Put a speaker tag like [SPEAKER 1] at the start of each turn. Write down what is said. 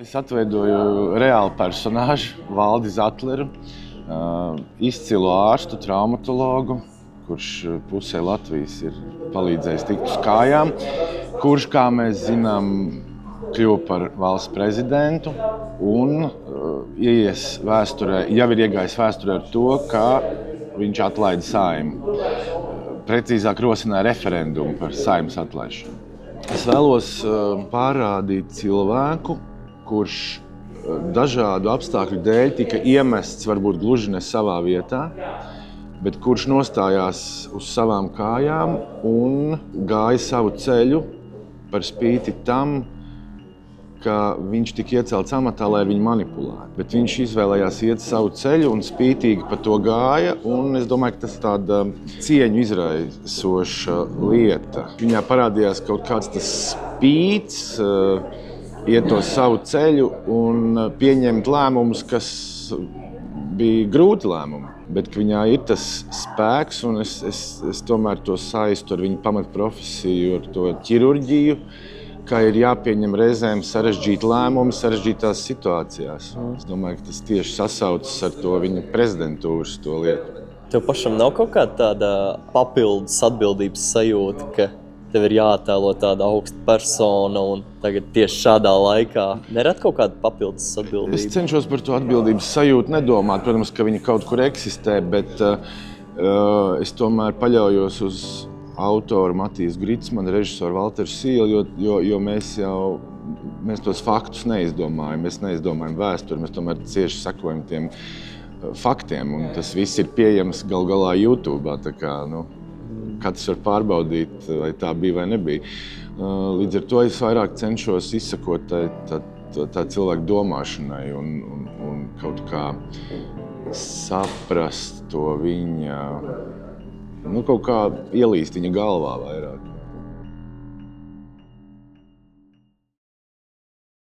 [SPEAKER 1] Es atveidoju reālu personāžu, Valdi Zatleru, izcilu ārstu, traumatologu, kurš pusē Latvijas ir palīdzējis tikt uz kājām, kurš, kā mēs zinām, kļuva par valsts prezidentu un jau ir iegājis vēsturē ar to, ka viņš atlaida Saeimu. Precīzāk rosināja referendumu par Saeimas atlaišanu. Es vēlos parādīt cilvēku, kurš dažādu apstākļu dēļ tika iemests varbūt gluži ne savā vietā, bet kurš nostājās uz savām kājām un gāja savu ceļu par spīti tam, ka viņš tika iecelts amatā, lai ar viņu manipulētu. Bet viņš izvēlējās iet savu ceļu un spītīgi pa to gāja, un es domāju, ka tas ir tāda cieņu izraisoša lieta. Viņā parādījās kaut kāds tas spīts, iet to savu ceļu un pieņemt lēmumus, kas bija grūti lēmumi. Bet viņā ir tas spēks, un es tomēr to saistu ar viņu pamatprofesiju, ar to ķirurģiju, kā ir jāpieņem reizēm sarežģīti lēmumi sarežģītās situācijās. Es domāju, ka tas tieši sasaucas ar to viņa prezidentūras to lietu.
[SPEAKER 2] Tev pašam nav kaut kāda tāda papildus atbildības sajūta, ka tev ir jāattēlo tāda augsta persona un tagad tieši šādā laikā nerad kaut kāda papildus atbildība?
[SPEAKER 1] Es cenšos par to atbildības sajūtu nedomāt. Protams, ka viņa kaut kur eksistē, bet es tomēr paļaujos uz autoru Matijas Gritsmanu, režisoru Valteru Sīlu, jo mēs tos faktus neizdomājam. Mēs neizdomājam vēsturi, mēs tomēr cieši sekojam tiem faktiem. Un tas viss ir pieejams gal galā YouTube. Tā kā, katrs var pārbaudīt, vai tā bija vai nebija. Līdz ar to es vairāk cenšos izsakot tā cilvēku domāšanai un kaut kā saprast to viņa, kaut kā ielīst viņa galvā vairāk.